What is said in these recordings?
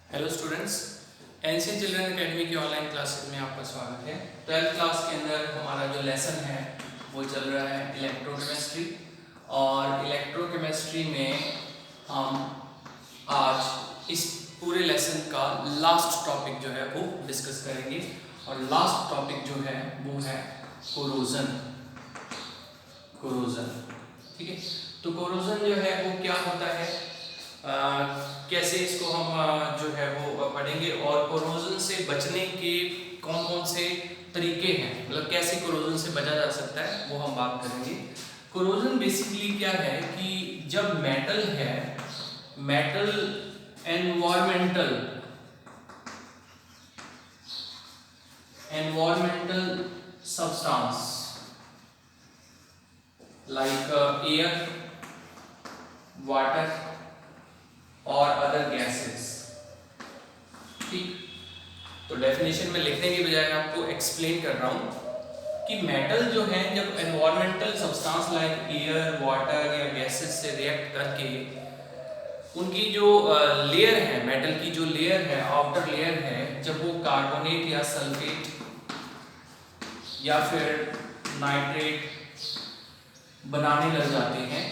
Hello students, NCN children academy की online classes में आपका स्वागत है। 12th क्लास के अंदर हमारा जो लेसन है वो चल रहा है इलेक्ट्रोकेमिस्ट्री। और इलेक्ट्रोकेमिस्ट्री में हम आज इस पूरे लेसन का लास्ट टॉपिक जो है वो डिस्कस करेंगे। और लास्ट टॉपिक जो है वो है कोरोजन। ठीक है, तो कोरोजन जो है वो क्या होता है, कैसे इसको हम जो है वो पढ़ेंगे, और कोरोजन से बचने के कौन कौन से तरीके हैं, मतलब कैसे कोरोजन से बचा जा सकता है वो हम बात करेंगे। कोरोजन बेसिकली क्या है कि जब मेटल है, metal environmental substance like air, water और अदर गैसेस। ठीक, तो डेफिनेशन में लिखने की बजाय आपको एक्सप्लेन कर रहा हूं कि मेटल जो है जब environmental substance like air, water या गैसेस से रिएक्ट करके उनकी जो लेयर है, मेटल की जो लेयर है, आउटर लेयर है, जब वो कार्बोनेट या सल्फेट या फिर नाइट्रेट बनाने लग जाते हैं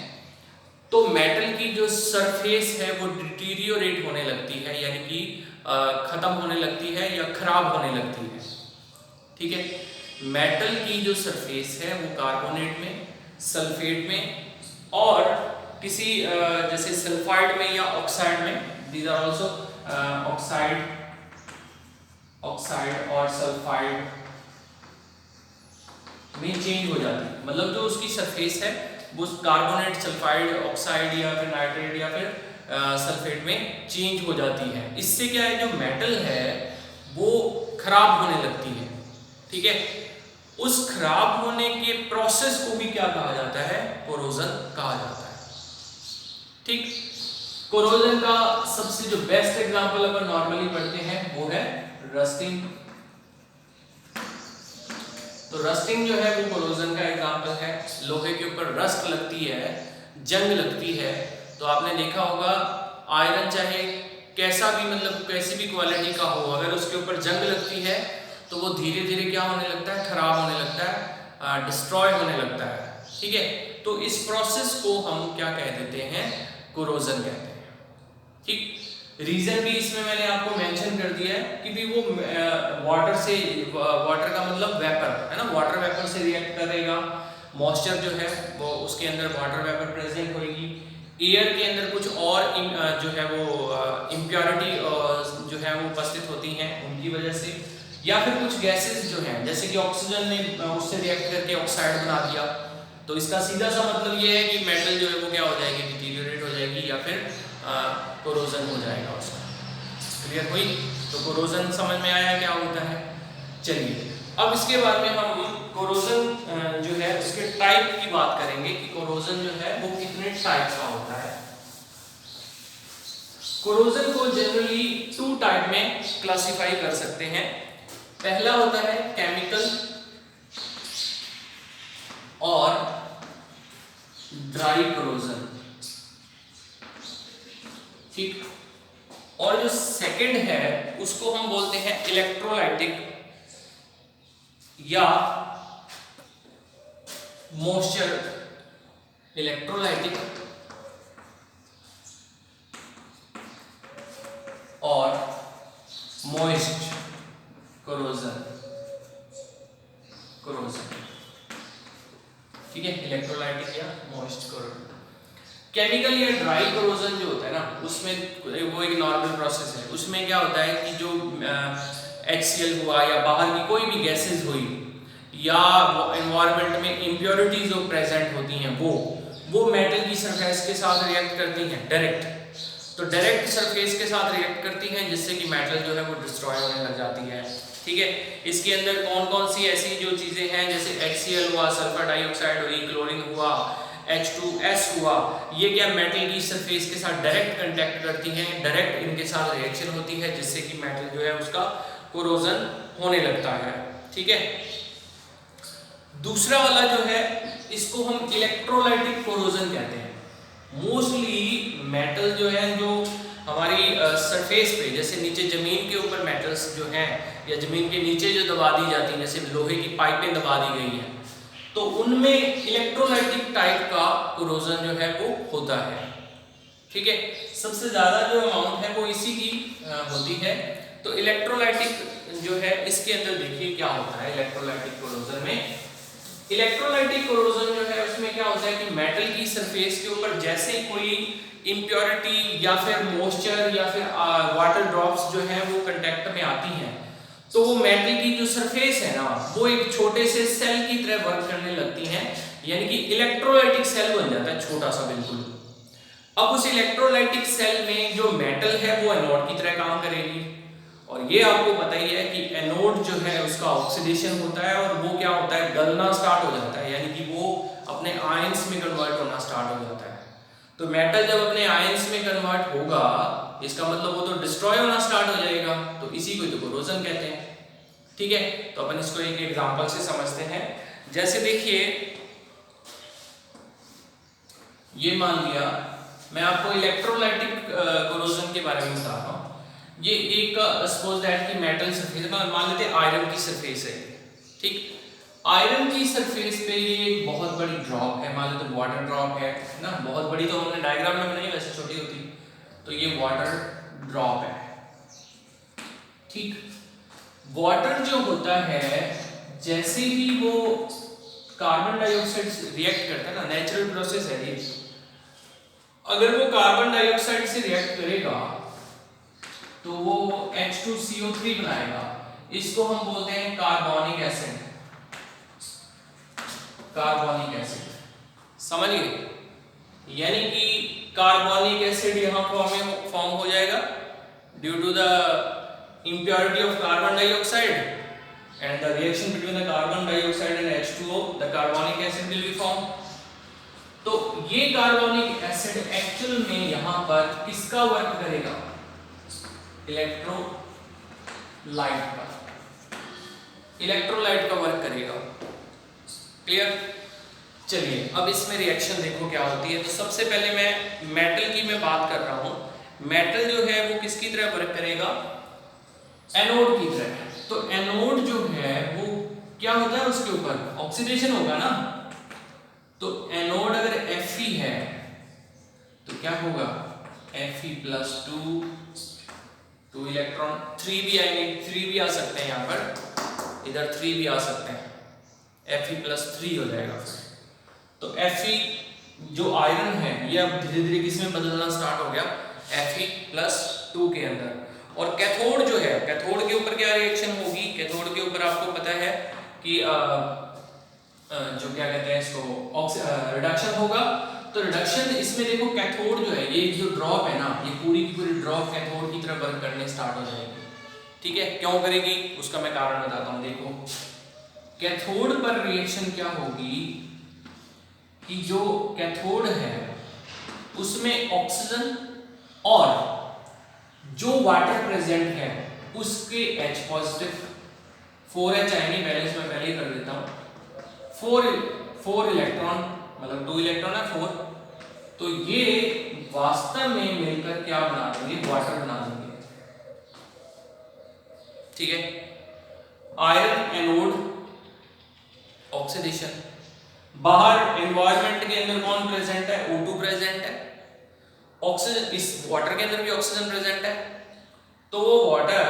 तो मेटल की जो सरफेस है वो डिटीरियोरेट होने लगती है, यानी कि खत्म होने लगती है या खराब होने लगती है। ठीक है, मेटल की जो सरफेस है वो कार्बोनेट में, सल्फेट में और किसी जैसे सल्फाइड में या ऑक्साइड में, दीज आर आल्सो ऑक्साइड और सल्फाइड में चेंज हो जाती है। मतलब जो उसकी सरफेस है वो कार्बोनेट, सल्फाइड, ऑक्साइड या फिर नाइट्रेट या फिर सल्फेट में चेंज हो जाती है। इससे क्या है, जो मेटल है वो खराब होने लगती है। ठीक है, उस खराब होने के प्रोसेस को भी क्या कहा जाता है, कोरोजन कहा जाता है। ठीक, कोरोजन का सबसे जो बेस्ट एग्जांपल अगर नॉर्मली पढ़ते हैं वो है रस्टिंग। तो रस्टिंग जो है वो कोरोजन का एग्जांपल है। लोहे के ऊपर रस्ट लगती है, जंग लगती है, तो आपने देखा होगा आयरन चाहे कैसा भी, मतलब कैसी भी क्वालिटी का हो, अगर उसके ऊपर जंग लगती है तो वो धीरे धीरे क्या होने लगता है, खराब होने लगता है, डिस्ट्रॉय होने लगता है। ठीक है, तो इस प्रोसेस को हम क्या कह देते हैं, कोरोजन कहते हैं। ठीक, रीजन भी इसमें मैंने आपको मेंशन कर दिया है कि भी वो वाटर से, वाटर का मतलब वेपर है ना, वाटर वेपर से रिएक्ट करेगा। मॉइस्चर जो है वो उसके अंदर वाटर वेपर प्रेजेंट होगी। एयर के अंदर कुछ और जो है वो इम्प्योरिटी जो है वो उपस्थित होती हैं उनकी वजह से, या फिर कुछ गैसेस जो हैं जैसे कि ऑक्सीजन ने उससे रिएक्ट करके ऑक्साइड बना दिया। तो इसका सीधा सा मतलब ये है कि मेटल जो है वो क्या हो जाएगी, डिटीरियोरेट हो जाएगी या फिर कोरोजन हो जाएगा उसका। क्लियर हुई? तो कोरोजन समझ में आया क्या होता है। चलिए अब इसके बाद में हम कोरोजन जो है उसके टाइप की बात करेंगे कि कोरोजन जो है वो कितने टाइप का होता है। कोरोजन को जनरली 2 टाइप में क्लासिफाई कर सकते हैं। पहला होता है केमिकल और ड्राई कोरोजन। ठीक, और जो सेकंड है उसको हम बोलते हैं इलेक्ट्रोलाइटिक या मॉइस्चर, इलेक्ट्रोलाइटिक और मॉइस्ट कोरोजन। ठीक है, इलेक्ट्रोलाइटिक या मॉइस्ट कोरोजन। केमिकल या ड्राई कोरोजन जो होता है ना, उसमें वो एक नॉर्मल प्रोसेस है। उसमें क्या होता है कि जो HCl हुआ या बाहर की कोई भी गैसेस हुई या एनवायरनमेंट में इम्प्योरिटीज जो प्रेजेंट होती हैं वो मेटल की सरफेस के साथ रिएक्ट करती हैं डायरेक्ट। तो डायरेक्ट सरफेस के साथ रिएक्ट करती हैं जिससे कि मेटल जो है वो डिस्ट्रॉय होने लग जाती है। ठीक है, इसके अंदर कौन कौन सी ऐसी जो चीज़ें हैं, जैसे HCl हुआ, सल्फर डाइऑक्साइड हुई, क्लोरीन हुआ, H2S हुआ, ये क्या मेटल की सरफेस के साथ डायरेक्ट कांटेक्ट करती हैं, डायरेक्ट इनके साथ रिएक्शन होती है जिससे कि मेटल जो है उसका कोरोजन होने लगता है। ठीक है, दूसरा वाला जो है इसको हम इलेक्ट्रोलाइटिक कोरोजन कहते हैं। मोस्टली मेटल जो है, जो हमारी सरफेस पे, जैसे नीचे ज़मीन के ऊपर मेटल्स जो हैं या ज़मीन के नीचे जो दबा दी जाती हैं, जैसे लोहे की पाइपें दबा दी गई हैं, तो उनमें इलेक्ट्रोलाइटिक टाइप का कोरोजन जो है वो होता है। ठीक है, सबसे ज़्यादा जो अमाउंट है वो इसी की होती है। तो इलेक्ट्रोलाइटिक जो है इसके अंदर देखिए क्या होता है इलेक्ट्रोलाइटिक कोरोजन में। इलेक्ट्रोलाइटिक कोरोजन जो है उसमें क्या होता है कि मेटल की सरफेस के ऊपर जैसे कोई इम्प्योरिटी या फिर मॉइस्चर या फिर वाटर ड्रॉप्स जो है वो कांटेक्ट में आती हैं, तो वो मेटल की जो सरफेस है ना वो एक छोटे से सेल की तरह वर्क करने लगती हैं, यानी कि इलेक्ट्रोलाइटिक सेल बन जाता है छोटा सा बिल्कुल। अब उस इलेक्ट्रोलाइटिक सेल में जो मेटल है वो एनोड की तरह काम करेगी, और ये आपको पता ही है कि एनोड जो है उसका ऑक्सीडेशन होता है और वो क्या होता है, गलना स्टार्ट हो जाता है, यानी कि वो अपने आयंस में कन्वर्ट होना स्टार्ट हो जाता है। तो मेटल जब अपने आयंस में कन्वर्ट होगा इसका मतलब वो तो डिस्ट्रॉय होना स्टार्ट हो जाएगा, तो इसी को तो कोरोजन कहते हैं। ठीक है, तो अपन इसको एक एग्जांपल से समझते हैं। जैसे देखिए ये मान लिया मैं आपको इलेक्ट्रोलाइटिक कोरोजन के बारे में बता रहा हूँ। ये एक सपोज दैट कि मेटल सरफेस मान लेते हैं आयरन की सरफेस है, ठीक, आयरन की सरफेस पे ये एक बहुत बड़ी ड्रॉप है, मान लेते वाटर ड्रॉप है ना, बहुत बड़ी तो हमने डायग्राम में बनाई, वैसे छोटी होती, तो ये वाटर ड्रॉप है। ठीक, वाटर जो होता है जैसे ही वो कार्बन डाइऑक्साइड से रिएक्ट करता है ना, नेचुरल प्रोसेस है ये, अगर वो कार्बन डाइऑक्साइड से रिएक्ट करेगा तो वो H2CO3 बनाएगा, इसको हम बोलते हैं कार्बोनिक एसिड। कार्बोनिक एसिड समझिए, यानी कि कार्बोनिक एसिड यहाँ फॉर्म हो जाएगा due to the impurity of carbon dioxide and the reaction between the carbon dioxide and H2O, the carbonic acid will be formed। तो ये कार्बोनिक एसिड एक्चुअल में यहाँ पर किसका वर्क करेगा, इलेक्ट्रोलाइट का, इलेक्ट्रोलाइट का वर्क करेगा। क्लियर? चलिए अब इसमें रिएक्शन देखो क्या होती है। तो सबसे पहले मैं मेटल की मैं बात कर रहा हूं। मेटल जो है वो किसकी तरह वर्क करेगा, एनोड की तरह। तो एनोड जो है वो क्या होता है, उसके ऊपर ऑक्सीडेशन होगा ना, तो एनोड अगर Fe है तो क्या होगा, Fe+2, 2 इलेक्ट्रॉन, 3 भी आएंगे, 3 भी आ सकते हैं यहाँ पर, इधर 3 भी आ सकते हैं, Fe+3 हो जाएगा। तो Fe जो आयरन है ये अब धीरे धीरे किसमें बदलना स्टार्ट हो गया, Fe+2 के अंदर। और कैथोड जो है, कैथोड के ऊपर क्या रिएक्शन होगी, कैथोड के ऊपर आपको पता है कि जो क्या कहते हैं इसको, रिडक्शन होगा। तो रिडक्शन इसमें देखो कैथोड जो है, ये जो ड्रॉप है ना, ये पूरी की पूरी ड्रॉप कैथोड की तरफ वर्क करने स्टार्ट हो जाएगी। ठीक है, क्यों करेगी उसका मैं कारण बताता हूँ। देखो कैथोड पर रिएक्शन क्या होगी कि जो कैथोड है उसमें ऑक्सीजन और जो वाटर प्रेजेंट है उसके H पॉजिटिव, 4H आएंगे, बैलेंस में पहले ही कर देता हूं, 4 इलेक्ट्रॉन, मतलब 2 इलेक्ट्रॉन है 4, तो ये वास्तव में मिलकर क्या बना देंगे, वाटर बना देंगे। ठीक है, आयरन एनोड ऑक्सीडेशन, बाहर एनवायरनमेंट के अंदर कौन प्रेजेंट है, O2 प्रेजेंट है, ऑक्सीजन, इस वाटर के अंदर भी ऑक्सीजन प्रेजेंट है, तो वो वाटर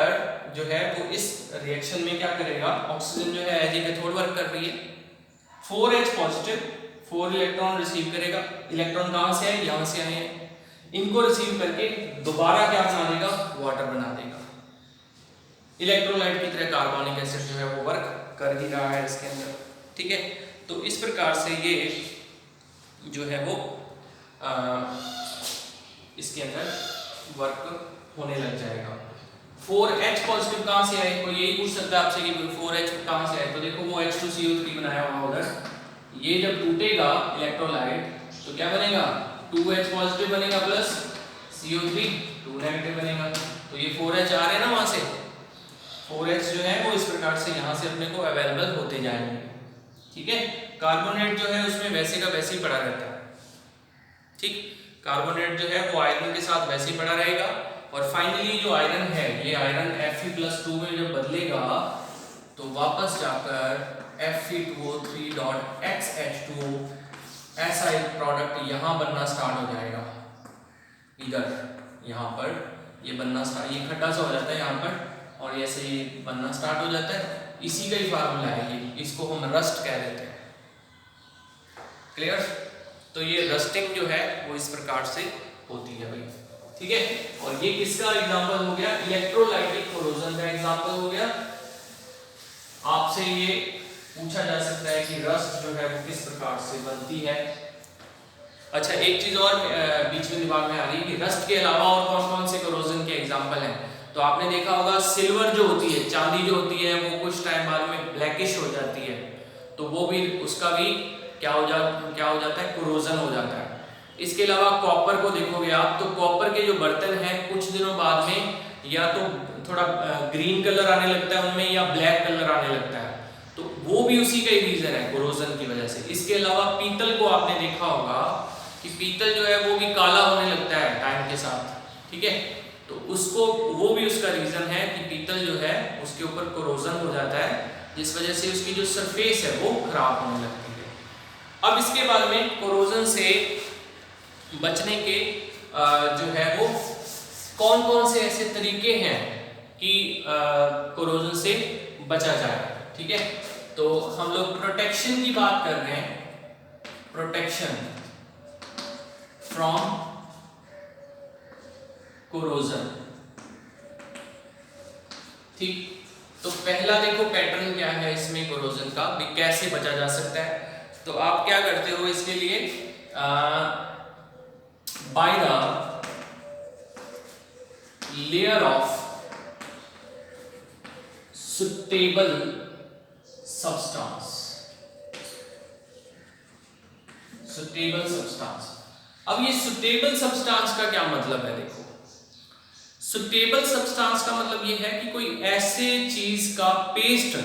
जो है वो इस रिएक्शन में क्या करेगा, ऑक्सीजन जो है एज ए कैथोड वर्क कर रही है, 4H पॉजिटिव, 4 इलेक्ट्रॉन रिसीव करेगा, इलेक्ट्रॉन कहां से आए, यहां से आए हैं, इनको रिसीव करके दोबारा क्या बना देगा, वाटर बना देगा। इलेक्ट्रोलाइट की तरह कार्बोनिक एसिड जो है वो वर्क कर ही रहा है इसके अंदर। ठीक है, तो इस प्रकार से ये जो है वो इसके अंदर वर्क होने लग जाएगा। 4H पॉजिटिव कहां से आए, कोई यही पूछ सकता है आपसे कि 4H कहां से आए, तो देखो वो H2CO3 बनाया हुआ उधर, ये जब टूटेगा इलेक्ट्रोलाइट तो क्या बनेगा, 2H पॉजिटिव बनेगा प्लस CO3 2 नेगेटिव बनेगा, तो ये 4H आ रहे हैं ना वहां से, 4H जो है वो इस प्रकार से यहाँ से अपने को अवेलेबल होते जाएंगे। ठीक है, कार्बोनेट जो है उसमें वैसे का वैसे ही पड़ा रहता है। ठीक, कार्बोनेट जो है वो आयरन के साथ वैसे ही पड़ा रहेगा और फाइनली जो आयरन है, ये आयरन Fe+2 में जब बदलेगा तो वापस जाकर Fe2O3.XH2O ऐसा एक प्रोडक्ट यहाँ बनना स्टार्ट हो जाएगा। इधर यहाँ पर ये बनना स्टार्ट, ये खट्टा सा हो जाता है यहाँ पर और ऐसे ये बनना स्टार्ट हो जाता है। इसी का ही फार्मूला है ये, इसको हम रस्ट कह देते हैं। क्लियर? तो ये रस्टिंग जो है वो इस प्रकार से होती है भाई, ठीक है। और ये किसका एग्जांपल हो गया? इलेक्ट्रोलाइटिक कोरोजन का एग्जांपल हो गया। आपसे ये पूछा जा सकता है कि रस्ट जो है वो किस प्रकार से बनती है। अच्छा, एक चीज और बीच में दिमाग में आ रही है कि रस्ट के अलावा और कौन कौन से कोरोजन के एग्जांपल हैं। तो आपने देखा होगा सिल्वर जो होती है, चांदी जो होती है, वो कुछ टाइम बाद में ब्लैकिश हो जाती है, तो वो भी, उसका भी क्या हो जाता है? कोरोजन हो जाता है। इसके अलावा कॉपर को देखोगे आप, तो कॉपर के जो बर्तन हैं कुछ दिनों बाद में या तो थोड़ा ग्रीन कलर आने लगता है उनमें या ब्लैक कलर आने लगता है, तो वो भी उसी का ही रीजन है, कोरोजन की वजह से। इसके अलावा पीतल को आपने देखा होगा कि पीतल जो है वो भी काला होने लगता है टाइम के साथ, ठीक है। तो उसको, वो भी उसका रीजन है कि पीतल जो है उसके ऊपर कोरोजन हो जाता है, जिस वजह से उसकी जो सरफेस है वो खराब होने लगती है। अब इसके बाद में कोरोजन से बचने के जो है वो कौन कौन से ऐसे तरीके हैं कि कोरोजन से बचा जाए, ठीक है। तो हम लोग प्रोटेक्शन की बात कर रहे हैं, प्रोटेक्शन फ्रॉम कोरोजन, ठीक। तो पहला देखो पैटर्न क्या है इसमें कोरोजन का भी कैसे बचा जा सकता है। तो आप क्या करते हो इसके लिए, by the layer of suitable substance, suitable substance. अब ये सुटेबल सब्सटेंस का क्या मतलब है? देखो, सुटेबल सब्सटेंस का मतलब ये है कि कोई ऐसे चीज का पेस्ट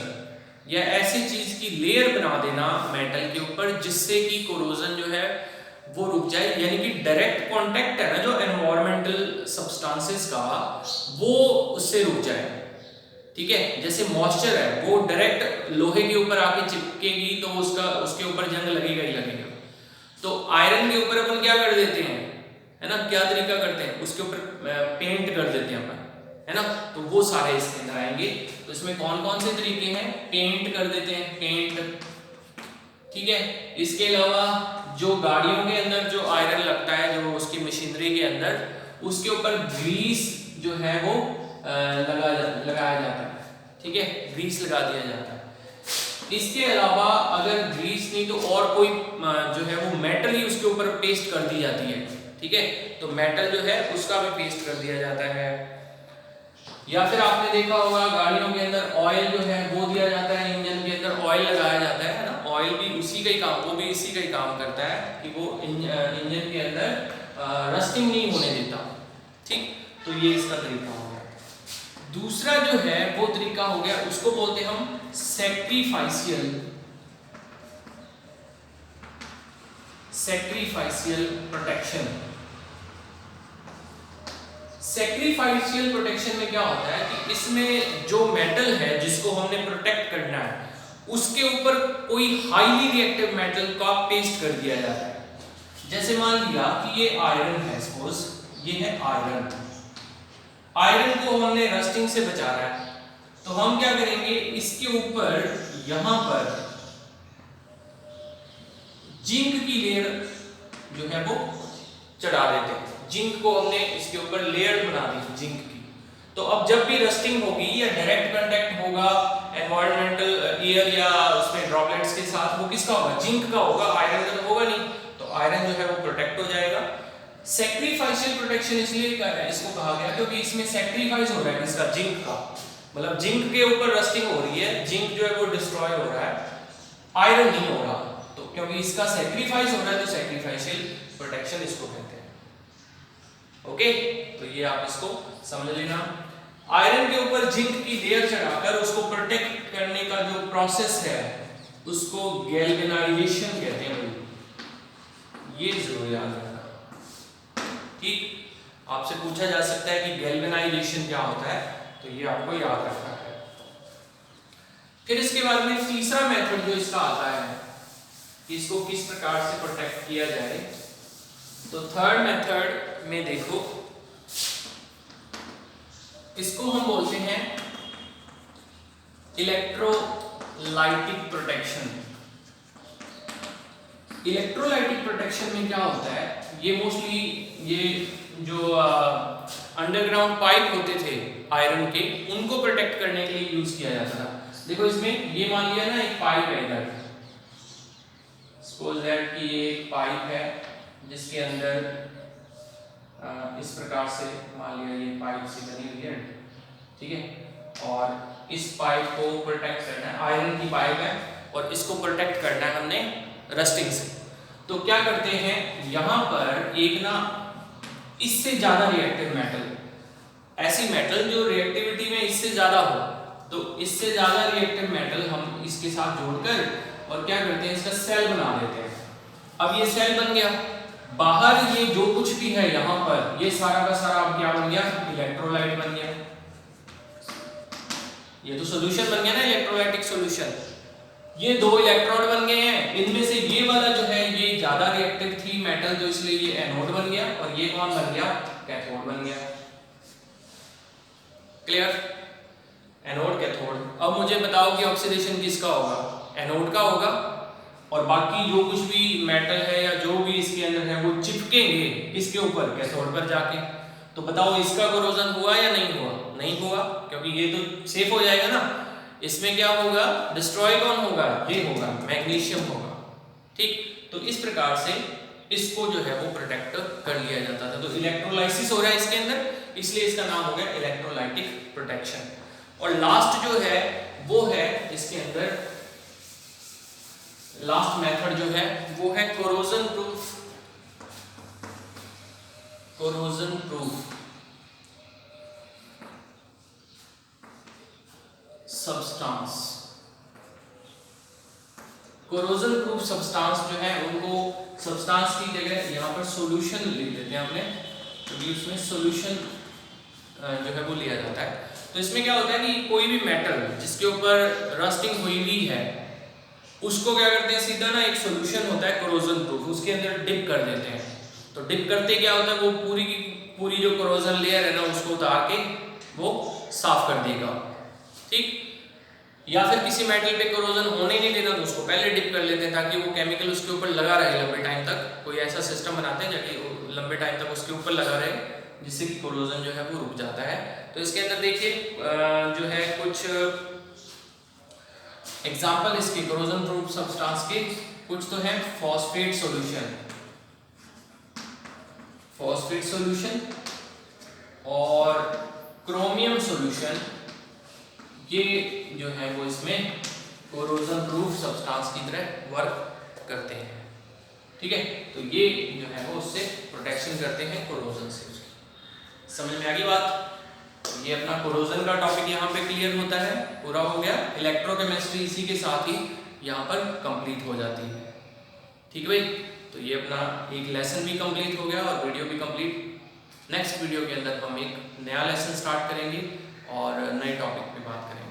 या ऐसे चीज की लेयर बना देना मेटल के ऊपर जिससे कि कोरोजन जो है वो रुक जाए, यानी कि डायरेक्ट कांटेक्ट है ना जो एनवायरमेंटल सब्सटेंसेस का, वो उससे रुक जाए, ठीक है। जैसे मॉइस्चर है वो डायरेक्ट लोहे के ऊपर आके चिपकेगी तो उसके ऊपर जंग लगेगा ही लगेगा। तो आयरन के ऊपर अपन क्या कर देते हैं, है ना, क्या तरीका करते हैं, उसके ऊपर पेंट कर देते हैं अपन, है ना। तो वो सारे इसके अंदर आएंगे। तो इसमें कौन कौन से तरीके हैं? पेंट कर देते हैं, पेंट, ठीक है। इसके अलावा जो गाड़ियों के अंदर जो आयरन लगता है, जो उसकी मशीनरी के अंदर, उसके ऊपर ग्रीस जो है वो लगाया जाता है, ठीक है, ग्रीस लगा दिया जाता है। इसके अलावा अगर ग्रीस नहीं तो और कोई जो है वो मेटल ही उसके ऊपर पेस्ट कर दी जाती है, ठीक है। तो मेटल जो है उसका भी पेस्ट कर दिया जाता है। या फिर आपने देखा होगा गाड़ियों के अंदर ऑयल जो है वो दिया जाता है, इंजन के अंदर ऑयल लगाया जाता है ना। ऑयल भी उसी का ही काम, वो भी इसी का ही काम करता है कि वो इंजन के अंदर रस्टिंग नहीं होने देता, ठीक। तो ये इसका तरीका हो गया। दूसरा जो है वो तरीका हो गया, उसको बोलते हैं हम सैक्रिफिशियल प्रोटेक्शन। सैक्रिफिशियल प्रोटेक्शन में क्या होता है कि इसमें जो मेटल है जिसको हमने प्रोटेक्ट करना है उसके ऊपर कोई हाईली रिएक्टिव मेटल का पेस्ट कर दिया जाता है। जैसे मान लिया कि ये आयरन है, सपोज ये है आयरन, आयरन को हमने रस्टिंग से बचा रहा है, तो हम क्या करेंगे, इसके ऊपर यहां पर जिंक की लेयर जो है वो चढ़ा देते हैं। जिंक को हमने इसके ऊपर लेयर बना दी जिंक की। तो अब जब भी रस्टिंग होगी या डायरेक्ट कांटेक्ट होगा एनवायरमेंटल एयर या उसमें ड्रॉपलेट्स के साथ, वो किसका होगा? जिंक का होगा, आयरन का तो होगा नहीं। तो आयरन जो है वो प्रोटेक्ट हो जाएगा। सैक्रिफिशियल प्रोटेक्शन इसलिए इसको कहा गया क्योंकि इसमें सैक्रिफाइस हो रहा है इसका, जिंक का, मतलब जिंक के ऊपर रस्टिंग हो रही है, जिंक जो है वो डिस्ट्रॉय हो रहा है, आयरन नहीं हो रहा। तो क्योंकि इसका सैक्रिफाइस हो रहा है तो सैक्रिफिशियल प्रोटेक्शन इसको कहते हैं। ओके, तो ये आप इसको समझ लेना। आयरन के ऊपर जिंक की लेयर चढ़ाकर उसको प्रोटेक्ट करने का जो प्रोसेस है उसको गैल्वेनाइजेशन कहते हैं भाई, ये जरूर याद रखना, ठीक। आपसे पूछा जा सकता है कि गैल्वेनाइजेशन क्या होता है, तो ये आपको याद रखना है। फिर इसके बाद में तीसरा मेथड जो इसका आता है कि इसको किस प्रकार से प्रोटेक्ट किया जाए, तो थर्ड मेथड में देखो, इसको हम बोलते हैं इलेक्ट्रोलाइटिक प्रोटेक्शन। इलेक्ट्रोलाइटिक प्रोटेक्शन में क्या होता है, ये मोस्टली ये जो अंडरग्राउंड पाइप होते थे आयरन के, उनको प्रोटेक्ट करने के लिए यूज किया जाता था। देखो इसमें ये मान लिया ना एक पाइप है इधर, सपोज दैट कि ये एक पाइप है जिसके अंदर इस प्रकार से मान लिया ये पाइप से बनी हुई है, ठीक है, और इस पाइप को प्रोटेक्ट करना है, आयरन की पाइप है और इसको प्रोटेक्ट करना है हमने रस्टिंग से। तो क्या करते हैं, यहां पर एक ना इससे ज्यादा रिएक्टिव मेटल, ऐसी मेटल जो रिएक्टिविटी में इससे ज्यादा हो, तो इससे ज्यादा रिएक्टिव मेटल हम इसके साथ जोड़कर और क्या करते हैं, इसका सेल बना देते हैं। अब ये सेल बन गया, बाहर ये जो कुछ भी है यहां पर, ये सारा का सारा अब क्या बन गया, इलेक्ट्रोलाइट बन गया। ये तो सॉल्यूशन बन गया ना, इलेक्ट्रोलाइटिक सॉल्यूशन। ये दो इलेक्ट्रोड बन गए हैं, इनमें से ये वाला जो है ये ज्यादा रिएक्टिव थी मेटल, तो इसलिए ये एनोड बन गया, और ये कौन बन गया, कैथोड बन गया। Clear, anode cathode. अब मुझे बताओ कि ऑक्सीडेशन किसका होगा, एनोड का होगा, और बाकी जो कुछ भी मेटल है या जो भी इसके अंदर है वो चिपकेंगे इसके ऊपर, कैथोड पर जाके। तो बताओ इसका कोरोजन हुआ या नहीं हुआ, नहीं हुआ, क्योंकि ये तो सेफ हो जाएगा ना। इसमें क्या होगा, डिस्ट्रॉय कौन होगा, ये होगा, मैग्नीशियम होगा, ठीक। तो इस प्रकार से इसको जो है वो प्रोटेक्ट कर लिया जाता था। तो इलेक्ट्रोलाइसिस हो रहा है इसके अंदर, इसलिए इसका नाम हो गया इलेक्ट्रोलाइटिक प्रोटेक्शन। और लास्ट जो है वो है इसके अंदर, लास्ट मेथड जो है वो है corrosion proof. Corrosion proof substance. Corrosion proof substance जो है उनको सब्सटेंस की जगह यहाँ पर सॉल्यूशन लिख देते हैं हमने, क्योंकि उसमें सॉल्यूशन जो है वो लिया जाता है। तो इसमें क्या होता है कि कोई भी मेटल जिसके ऊपर रस्टिंग हुई हुई है उसको क्या करते हैं, सीधा ना एक सॉल्यूशन होता है कोरोजन प्रूफ, उसके अंदर डिप कर देते हैं। तो डिप करते क्या होता है, वो पूरी की पूरी जो कोरोजन लेयर है ना उसको उतार के वो साफ कर देगा, ठीक। या फिर किसी मेटल पे कोरोजन होने नहीं देना तो उसको पहले डिप कर लेते हैं ताकि वो केमिकल उसके ऊपर लगा रहे लंबे टाइम तक। कोई ऐसा सिस्टम बनाते हैं ताकि लंबे टाइम तक उसके ऊपर लगा रहे, जिससे कि कोरोजन जो है वो रुक जाता है। तो इसके अंदर देखिए जो है कुछ एग्जाम्पल इसके कोरोजन प्रूफ सब्सटेंस के, कुछ तो है फॉस्फेट सॉल्यूशन, फॉस्फेट सॉल्यूशन और क्रोमियम सॉल्यूशन, ये जो है वो इसमें कोरोजन प्रूफ सब्सटेंस की तरह वर्क करते हैं, ठीक है। तो ये जो है वो उससे प्रोटेक्शन करते हैं कोरोजन से। समझ में आ गई बात। ये अपना कोरोजन का टॉपिक यहाँ पे क्लियर होता है, पूरा हो गया। इलेक्ट्रोकेमिस्ट्री इसी के साथ ही यहाँ पर कंप्लीट हो जाती है, ठीक है भाई। तो ये अपना एक लेसन भी कंप्लीट हो गया और वीडियो भी कंप्लीट। नेक्स्ट वीडियो के अंदर हम एक नया लेसन स्टार्ट करेंगे और नए टॉपिक पे बात करेंगे।